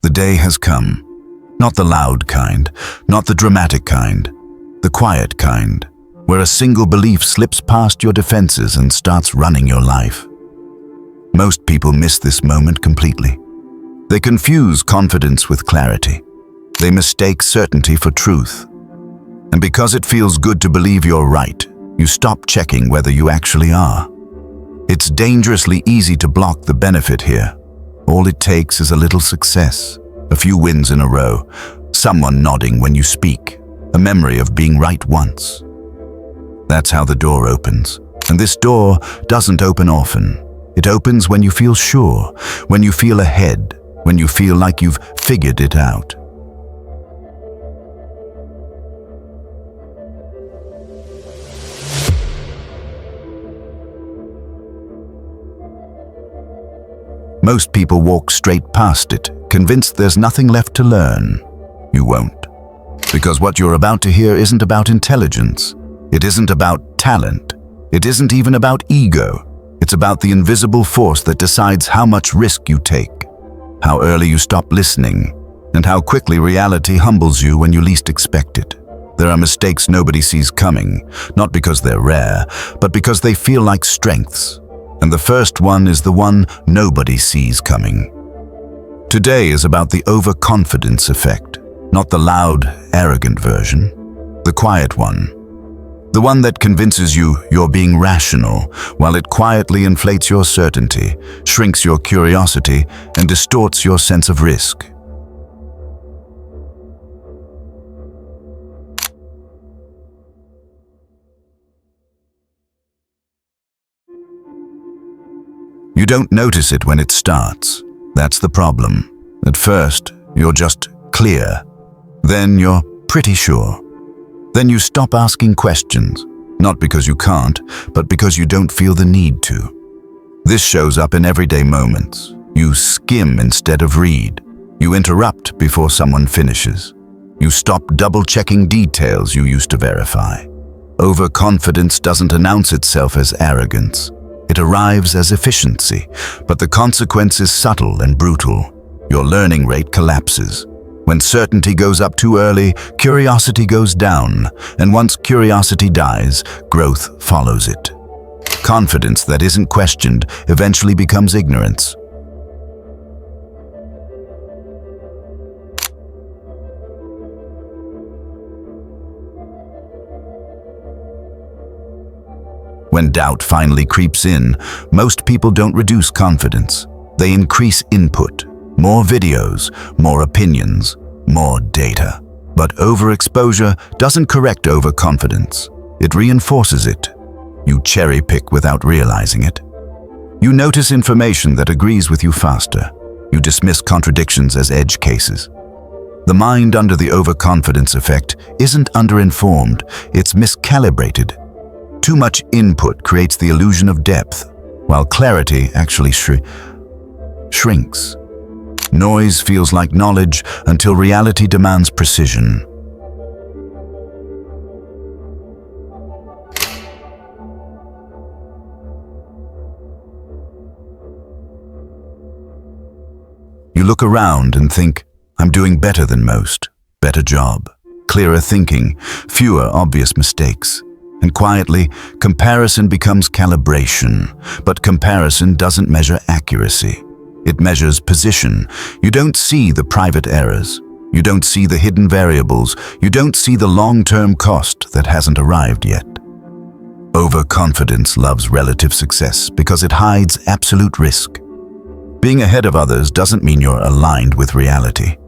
The day has come. Not the loud kind, not the dramatic kind, the quiet kind, where a single belief slips past your defenses and starts running your life. Most people miss this moment completely. They confuse confidence with clarity. They mistake certainty for truth. And because it feels good to believe you're right, you stop checking whether you actually are. It's dangerously easy to block the benefit here. All it takes is a little success, a few wins in a row, someone nodding when you speak, a memory of being right once. That's how the door opens. And this door doesn't open often. It opens when you feel sure, when you feel ahead, when you feel like you've figured it out. Most people walk straight past it, convinced there's nothing left to learn. You won't. Because what you're about to hear isn't about intelligence. It isn't about talent. It isn't even about ego. It's about the invisible force that decides how much risk you take, how early you stop listening, and how quickly reality humbles you when you least expect it. There are mistakes nobody sees coming, not because they're rare, but because they feel like strengths. And the first one is the one nobody sees coming. Today is about the overconfidence effect, not the loud, arrogant version, the quiet one. The one that convinces you you're being rational, while it quietly inflates your certainty, shrinks your curiosity, and distorts your sense of risk. You don't notice it when it starts. That's the problem. At first, you're just clear. Then you're pretty sure. Then you stop asking questions, not because you can't, but because you don't feel the need to. This shows up in everyday moments. You skim instead of read. You interrupt before someone finishes. You stop double-checking details you used to verify. Overconfidence doesn't announce itself as arrogance. It arrives as efficiency, but the consequence is subtle and brutal. Your learning rate collapses. When certainty goes up too early, curiosity goes down, and once curiosity dies, growth follows it. Confidence that isn't questioned eventually becomes ignorance. When doubt finally creeps in, most people don't reduce confidence. They increase input. More videos, more opinions, more data. But overexposure doesn't correct overconfidence. It reinforces it. You cherry-pick without realizing it. You notice information that agrees with you faster. You dismiss contradictions as edge cases. The mind under the overconfidence effect isn't underinformed, it's miscalibrated. Too much input creates the illusion of depth, while clarity actually shrinks. Noise feels like knowledge until reality demands precision. You look around and think, I'm doing better than most. Better job, clearer thinking, fewer obvious mistakes. And quietly, comparison becomes calibration. But comparison doesn't measure accuracy. It measures position. You don't see the private errors. You don't see the hidden variables. You don't see the long-term cost that hasn't arrived yet. Overconfidence loves relative success because it hides absolute risk. Being ahead of others doesn't mean you're aligned with reality.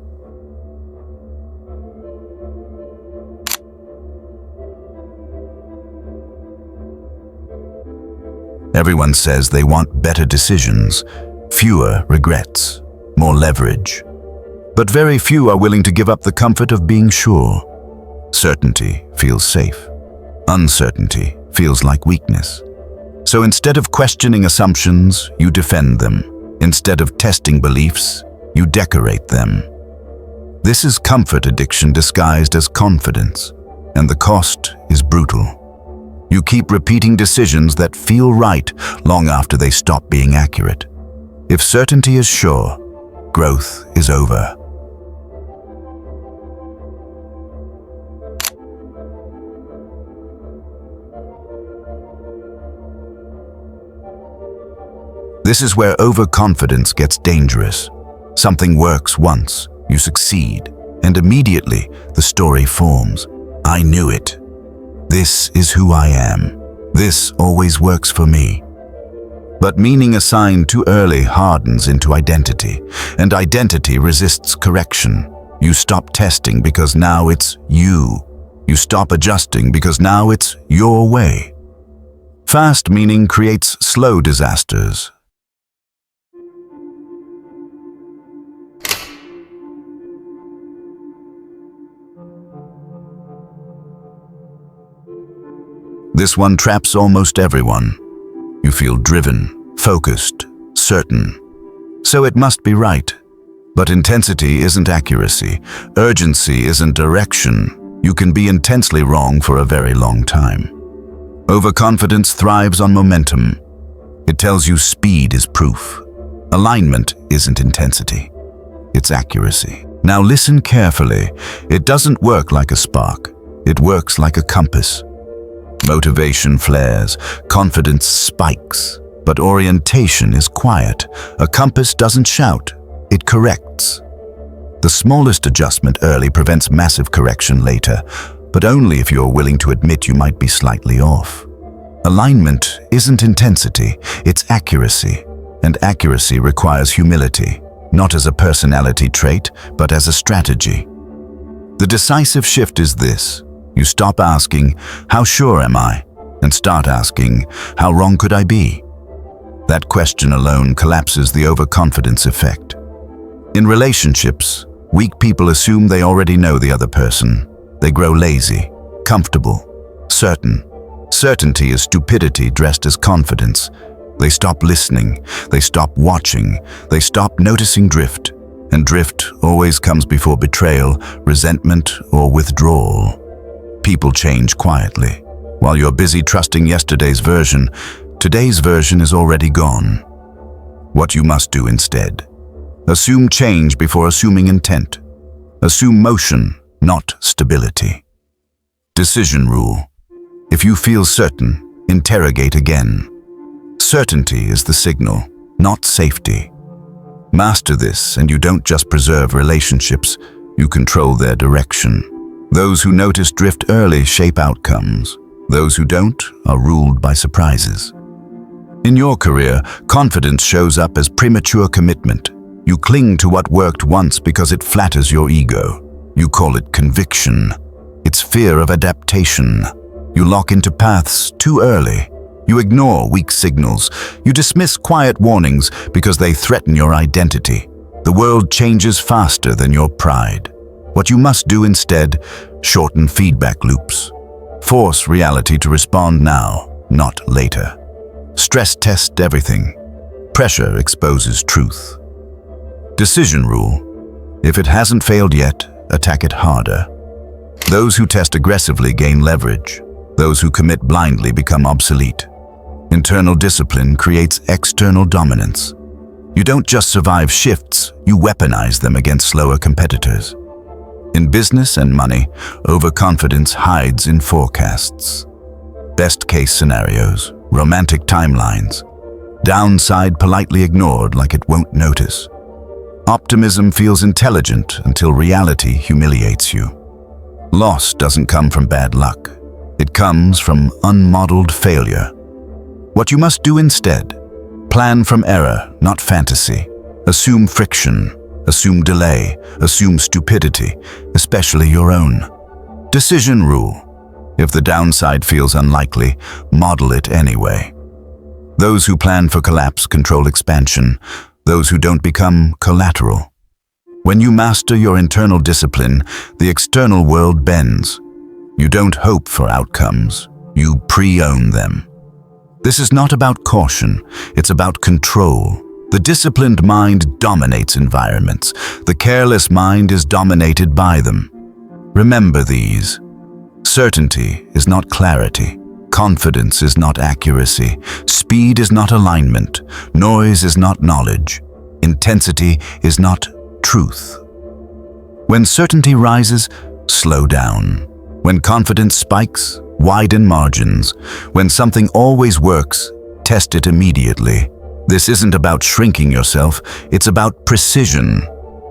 Everyone says they want better decisions, fewer regrets, more leverage. But very few are willing to give up the comfort of being sure. Certainty feels safe. Uncertainty feels like weakness. So instead of questioning assumptions, you defend them. Instead of testing beliefs, you decorate them. This is comfort addiction disguised as confidence, and the cost is brutal. You keep repeating decisions that feel right long after they stop being accurate. If certainty is sure, growth is over. This is where overconfidence gets dangerous. Something works once, you succeed, and immediately the story forms. I knew it. This is who I am. This always works for me. But meaning assigned too early hardens into identity, and identity resists correction. You stop testing because now it's you. You stop adjusting because now it's your way. Fast meaning creates slow disasters. This one traps almost everyone. You feel driven, focused, certain. So it must be right. But intensity isn't accuracy. Urgency isn't direction. You can be intensely wrong for a very long time. Overconfidence thrives on momentum. It tells you speed is proof. Alignment isn't intensity. It's accuracy. Now listen carefully. It doesn't work like a spark. It works like a compass. Motivation flares, confidence spikes, but orientation is quiet. A compass doesn't shout, it corrects. The smallest adjustment early prevents massive correction later, but only if you're willing to admit you might be slightly off. Alignment isn't intensity, it's accuracy, and accuracy requires humility, not as a personality trait, but as a strategy. The decisive shift is this. You stop asking, how sure am I? And start asking, how wrong could I be? That question alone collapses the overconfidence effect. In relationships, weak people assume they already know the other person. They grow lazy, comfortable, certain. Certainty is stupidity dressed as confidence. They stop listening, they stop watching, they stop noticing drift. And drift always comes before betrayal, resentment, or withdrawal. People change quietly. While you're busy trusting yesterday's version, today's version is already gone. What you must do instead: assume change before assuming intent. Assume motion, not stability. Decision rule. If you feel certain, interrogate again. Certainty is the signal, not safety. Master this, and you don't just preserve relationships, you control their direction. Those who notice drift early shape outcomes. Those who don't are ruled by surprises. In your career, confidence shows up as premature commitment. You cling to what worked once because it flatters your ego. You call it conviction. It's fear of adaptation. You lock into paths too early. You ignore weak signals. You dismiss quiet warnings because they threaten your identity. The world changes faster than your pride. What you must do instead: shorten feedback loops. Force reality to respond now, not later. Stress test everything. Pressure exposes truth. Decision rule. If it hasn't failed yet, attack it harder. Those who test aggressively gain leverage. Those who commit blindly become obsolete. Internal discipline creates external dominance. You don't just survive shifts, you weaponize them against slower competitors. In business and money, overconfidence hides in forecasts. Best-case scenarios, romantic timelines. Downside politely ignored like it won't notice. Optimism feels intelligent until reality humiliates you. Loss doesn't come from bad luck. It comes from unmodeled failure. What you must do instead: plan from error, not fantasy. Assume friction. Assume delay, assume stupidity, especially your own. Decision rule. If the downside feels unlikely, model it anyway. Those who plan for collapse control expansion. Those who don't become collateral. When you master your internal discipline, the external world bends. You don't hope for outcomes, you pre-own them. This is not about caution, it's about control. The disciplined mind dominates environments. The careless mind is dominated by them. Remember these. Certainty is not clarity. Confidence is not accuracy. Speed is not alignment. Noise is not knowledge. Intensity is not truth. When certainty rises, slow down. When confidence spikes, widen margins. When something always works, test it immediately. This isn't about shrinking yourself, it's about precision.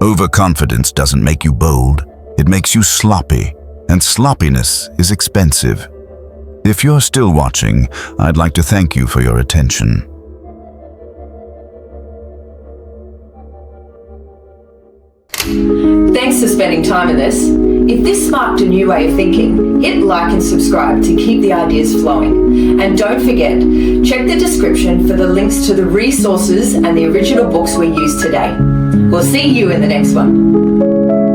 Overconfidence doesn't make you bold, it makes you sloppy, and sloppiness is expensive. If you're still watching, I'd like to thank you for your attention. Thanks for spending time with us. If this sparked a new way of thinking, hit like and subscribe to keep the ideas flowing. And don't forget, check the description for the links to the resources and the original books we used today. We'll see you in the next one.